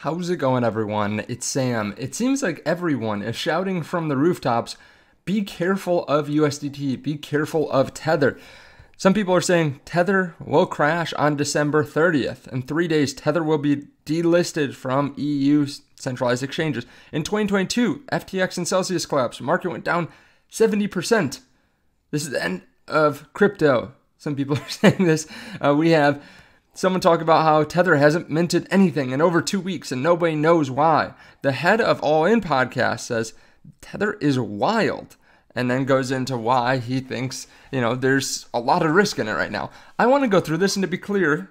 How's it going, everyone? It's Sam. It seems like everyone is shouting from the rooftops, be careful of USDT, be careful of Tether. Some people are saying Tether will crash on December 30th. In 3 days, Tether will be delisted from EU centralized exchanges. In 2022, FTX and Celsius collapsed. Market went down 70%. This is the end of crypto. Some people are saying this. We have someone talk about how Tether hasn't minted anything in over 2 weeks and nobody knows why. The head of All In podcast says Tether is wild and then goes into why he thinks, there's a lot of risk in it right now. I want to go through this, and to be clear,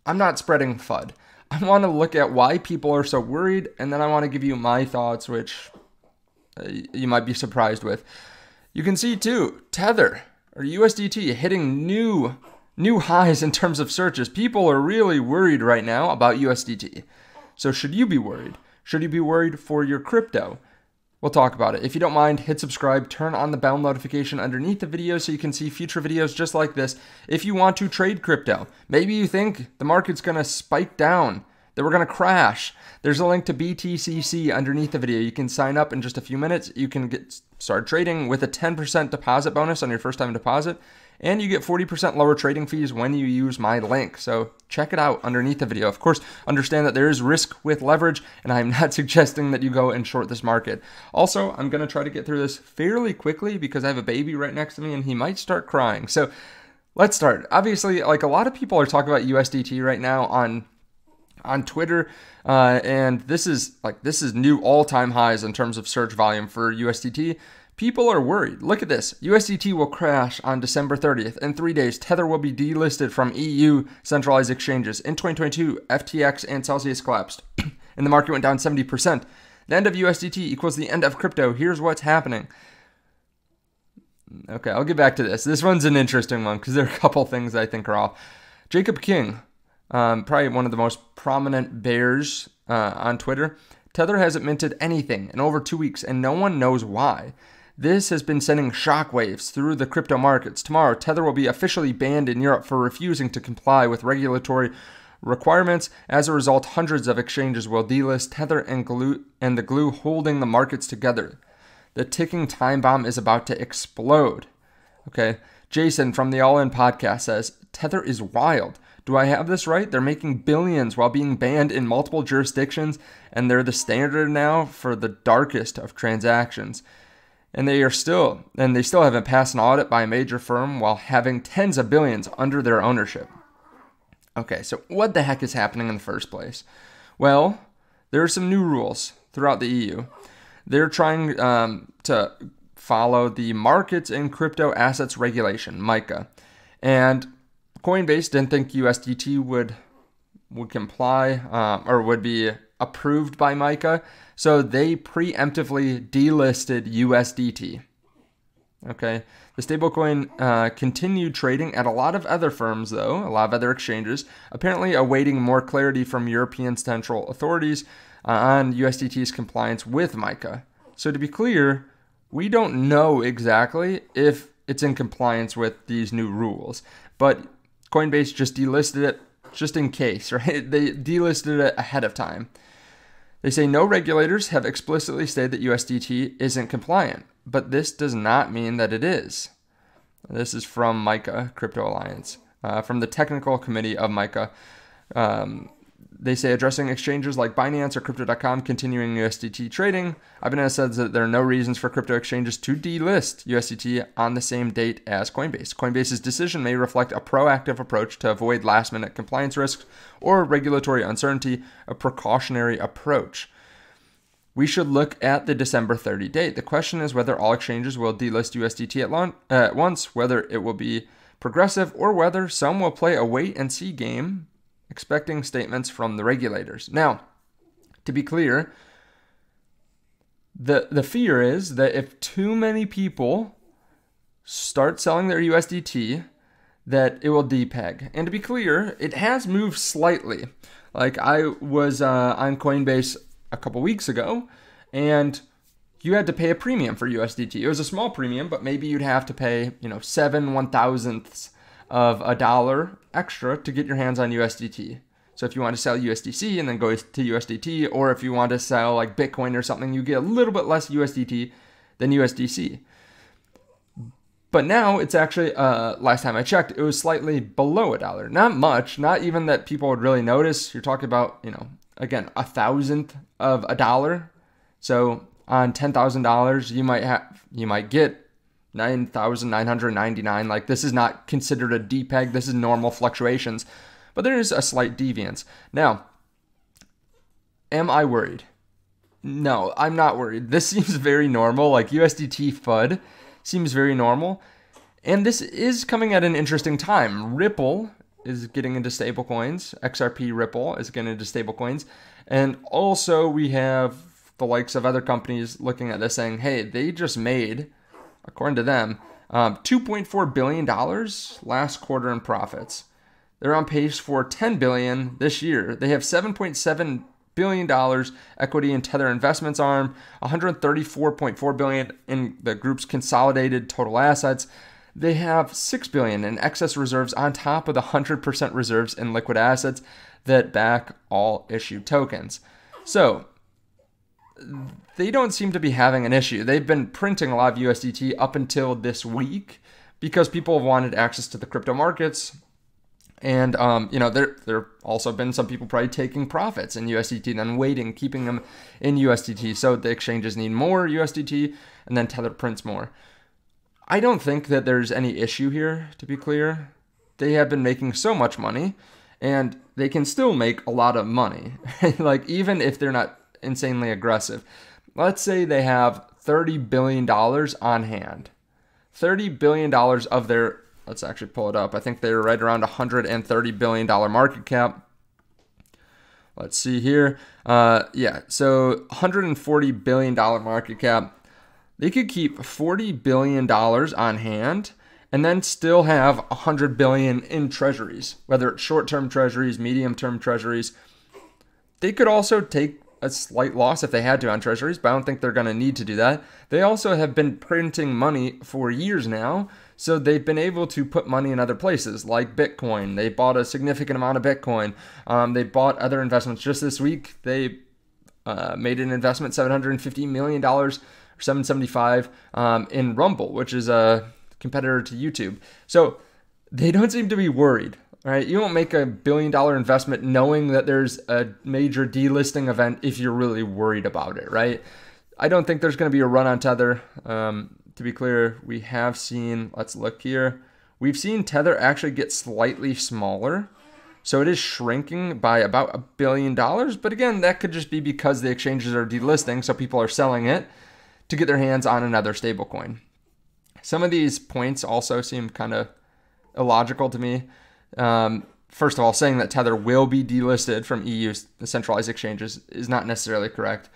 I'm not spreading FUD. I want to look at why people are so worried, and then I want to give you my thoughts, which you might be surprised with. You can see too, Tether or USDT hitting new highs in terms of searches. People are really worried right now about USDT. So should you be worried? Should you be worried for your crypto? We'll talk about it. If you don't mind, hit subscribe, turn on the bell notification underneath the video so you can see future videos just like this. If you want to trade crypto, maybe you think the market's going to spike down, that we're going to crash. There's a link to BTCC underneath the video. You can sign up in just a few minutes. You can start trading with a 10% deposit bonus on your first time deposit. And you get 40% lower trading fees when you use my link. So check it out underneath the video. Of course, understand that there is risk with leverage, and I'm not suggesting that you go and short this market. Also, I'm going to try to get through this fairly quickly because I have a baby right next to me and he might start crying. So let's start. Obviously, like a lot of people are talking about USDT right now on Twitter, and this is new all-time highs in terms of search volume for USDT. People are worried. Look at this. USDT will crash on December 30th. In 3 days, Tether will be delisted from EU centralized exchanges. In 2022, FTX and Celsius collapsed, and the market went down 70%. The end of USDT equals the end of crypto. Here's what's happening. Okay, I'll get back to this. This one's an interesting one because there are a couple things I think are off. Jacob King, probably one of the most prominent bears on Twitter. Tether hasn't minted anything in over 2 weeks, and no one knows why. This has been sending shockwaves through the crypto markets. Tomorrow, Tether will be officially banned in Europe for refusing to comply with regulatory requirements. As a result, hundreds of exchanges will delist Tether and the glue holding the markets together. The ticking time bomb is about to explode. Okay, Jason from the All In podcast says, Tether is wild. Do I have this right? They're making billions while being banned in multiple jurisdictions, and they're the standard now for the darkest of transactions. And they still haven't passed an audit by a major firm while having tens of billions under their ownership. Okay, so what the heck is happening in the first place? Well, there are some new rules throughout the EU. They're trying to follow the Markets in Crypto Assets Regulation, MiCA. And Coinbase didn't think USDT would comply or would be approved by MiCA, so they preemptively delisted USDT. Okay, the stablecoin continued trading at a lot of other firms, though, a lot of other exchanges, apparently awaiting more clarity from European central authorities on USDT's compliance with MiCA. So to be clear, we don't know exactly if it's in compliance with these new rules, but Coinbase just delisted it just in case, right? They delisted it ahead of time. They say no regulators have explicitly stated that USDT isn't compliant, but this does not mean that it is. This is from MiCA Crypto Alliance, from the technical committee of MiCA. They say addressing exchanges like Binance or Crypto.com continuing USDT trading. Binance says that there are no reasons for crypto exchanges to delist USDT on the same date as Coinbase. Coinbase's decision may reflect a proactive approach to avoid last-minute compliance risks or regulatory uncertainty, a precautionary approach. We should look at the December 30 date. The question is whether all exchanges will delist USDT at once, whether it will be progressive, or whether some will play a wait-and-see game, expecting statements from the regulators. Now, to be clear, the fear is that if too many people start selling their USDT, that it will depeg. And to be clear, it has moved slightly. Like I was on Coinbase a couple weeks ago, and you had to pay a premium for USDT. It was a small premium, but maybe you'd have to pay, 7 1,000ths of $1 extra to get your hands on USDT. So if you want to sell USDC and then go to USDT, or if you want to sell like Bitcoin or something, you get a little bit less USDT than USDC. But now it's actually, last time I checked, it was slightly below $1. Not much, not even that people would really notice. You're talking about, again, 1,000th of $1. So on $10,000, you might get 9,999. Like, this is not considered a Depeg. This is normal fluctuations, but there is a slight deviance. Now, am I worried? No, I'm not worried. This seems very normal. Like USDT FUD seems very normal. And this is coming at an interesting time. Ripple is getting into stablecoins. XRP Ripple is getting into stablecoins. And also we have the likes of other companies looking at this saying, hey, they just made, according to them, $2.4 billion last quarter in profits. They're on pace for $10 billion this year. They have $7.7 billion equity in Tether investments arm, $134.4 billion in the group's consolidated total assets. They have $6 billion in excess reserves on top of the 100% reserves in liquid assets that back all issued tokens. So they don't seem to be having an issue. They've been printing a lot of USDT up until this week because people have wanted access to the crypto markets. And, there also been some people probably taking profits in USDT and then waiting, keeping them in USDT. So the exchanges need more USDT and then Tether prints more. I don't think that there's any issue here, to be clear. They have been making so much money and they can still make a lot of money. Like, even if they're not insanely aggressive. Let's say they have $30 billion on hand. $30 billion of their... Let's actually pull it up. I think they're right around $130 billion market cap. Let's see here. So $140 billion market cap. They could keep $40 billion on hand and then still have $100 billion in treasuries, whether it's short-term treasuries, medium-term treasuries. They could also take a slight loss if they had to on treasuries, but I don't think they're going to need to do that. They also have been printing money for years now, so they've been able to put money in other places, like Bitcoin. They bought a significant amount of Bitcoin. They bought other investments. Just this week, they made an investment, $750 million, or $775 in Rumble, which is a competitor to YouTube. So they don't seem to be worried. Right? You don't make $1 billion investment knowing that there's a major delisting event if you're really worried about it, right? I don't think there's going to be a run on Tether. To be clear, we have seen, let's look here. We've seen Tether actually get slightly smaller. So it is shrinking by about $1 billion. But again, that could just be because the exchanges are delisting, so people are selling it to get their hands on another stablecoin. Some of these points also seem kind of illogical to me. First of all, saying that Tether will be delisted from EU centralized exchanges is not necessarily correct.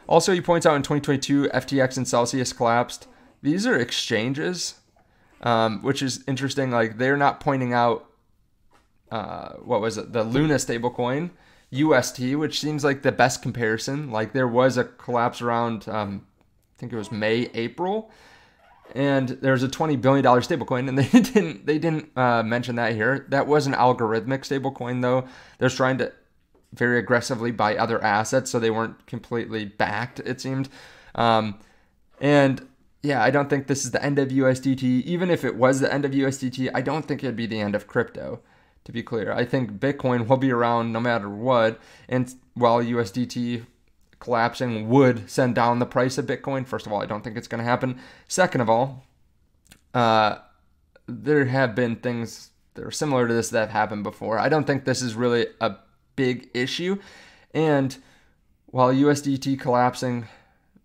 Also, he points out in 2022, FTX and Celsius collapsed. These are exchanges, which is interesting. Like, they're not pointing out, the Luna stablecoin, UST, which seems like the best comparison. Like, there was a collapse around, I think it was May, April. And there's a $20 billion stablecoin, and they didn't mention that here. That was an algorithmic stablecoin, though. They're trying to very aggressively buy other assets, so they weren't completely backed, it seemed. And yeah, I don't think this is the end of USDT. Even if it was the end of USDT, I don't think it'd be the end of crypto, to be clear. I think Bitcoin will be around no matter what, and while USDT collapsing would send down the price of Bitcoin. First of all, I don't think it's going to happen. Second of all, there have been things that are similar to this that have happened before. I don't think this is really a big issue. And while USDT collapsing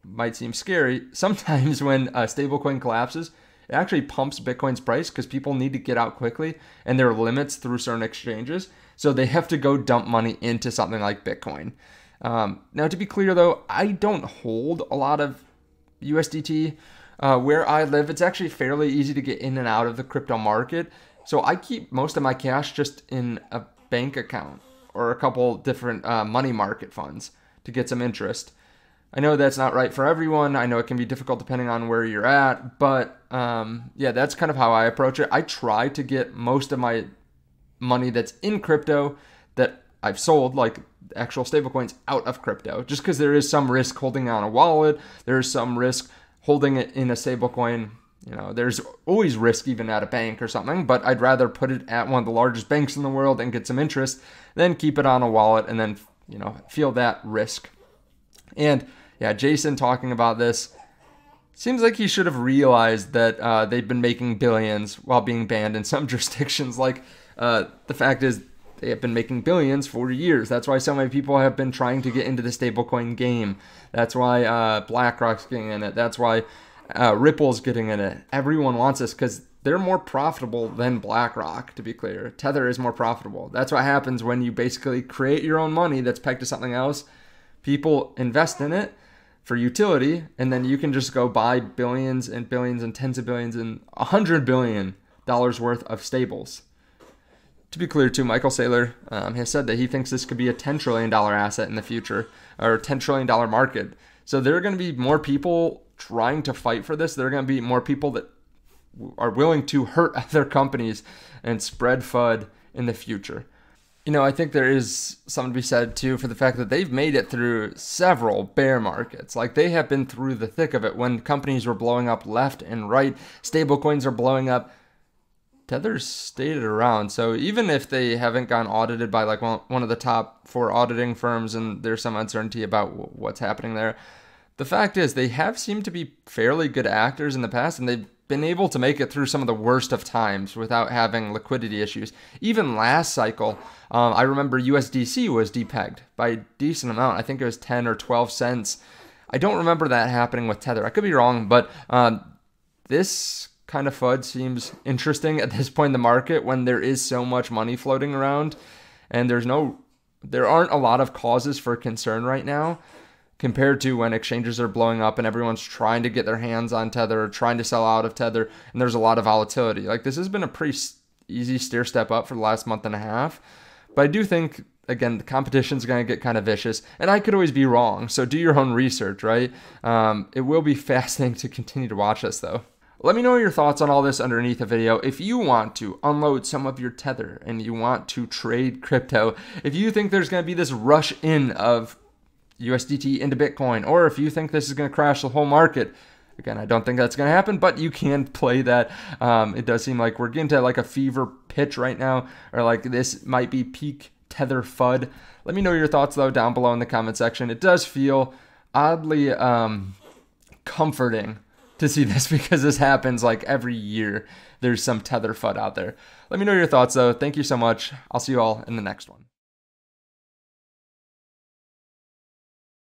might seem scary, sometimes when a stablecoin collapses, it actually pumps Bitcoin's price because people need to get out quickly and there are limits through certain exchanges. So they have to go dump money into something like Bitcoin. Now, to be clear, though, I don't hold a lot of USDT. Where I live, it's actually fairly easy to get in and out of the crypto market. So I keep most of my cash just in a bank account or a couple different money market funds to get some interest. I know that's not right for everyone. I know it can be difficult depending on where you're at. But yeah, that's kind of how I approach it. I try to get most of my money that's in crypto that I've sold like actual stablecoins out of crypto, just because there is some risk holding on a wallet. There is some risk holding it in a stablecoin. You know, there's always risk even at a bank or something, but I'd rather put it at one of the largest banks in the world and get some interest than keep it on a wallet and then, you know, feel that risk. And yeah, Jason talking about this, seems like he should have realized that they've been making billions while being banned in some jurisdictions. Like, the fact is, they have been making billions for years. That's why so many people have been trying to get into the stablecoin game. That's why BlackRock's getting in it. That's why Ripple's getting in it. Everyone wants this because they're more profitable than BlackRock, to be clear. Tether is more profitable. That's what happens when you basically create your own money that's pegged to something else. People invest in it for utility, and then you can just go buy billions and billions and tens of billions and $100 billion worth of stables. To be clear, too, Michael Saylor has said that he thinks this could be a $10 trillion asset in the future, or a $10 trillion market. So there are going to be more people trying to fight for this. There are going to be more people that are willing to hurt other companies and spread FUD in the future. You know, I think there is something to be said, too, for the fact that they've made it through several bear markets. Like, they have been through the thick of it when companies were blowing up left and right. Stablecoins are blowing up. Tether's stayed around. So even if they haven't gotten audited by like one of the top 4 auditing firms and there's some uncertainty about what's happening there, the fact is they have seemed to be fairly good actors in the past, and they've been able to make it through some of the worst of times without having liquidity issues. Even last cycle, I remember USDC was depegged by a decent amount. I think it was 10 or 12 cents. I don't remember that happening with Tether. I could be wrong, but this kind of FUD seems interesting at this point in the market when there is so much money floating around and there aren't a lot of causes for concern right now compared to when exchanges are blowing up and everyone's trying to get their hands on Tether or trying to sell out of Tether, and there's a lot of volatility. Like, this has been a pretty easy stair step up for the last month and a half, but I do think, again, the competition's going to get kind of vicious, and I could always be wrong, so do your own research, right? It will be fascinating to continue to watch this, though. Let me know your thoughts on all this underneath the video. If you want to unload some of your Tether and you want to trade crypto, if you think there's going to be this rush in of USDT into Bitcoin, or if you think this is going to crash the whole market, again, I don't think that's going to happen, but you can play that. It does seem like we're getting to like a fever pitch right now, or like this might be peak Tether FUD. Let me know your thoughts, though, down below in the comment section. It does feel oddly comforting to see this because this happens like every year. There's some Tether FUD out there. Let me know your thoughts, though. Thank you so much. I'll see you all in the next one.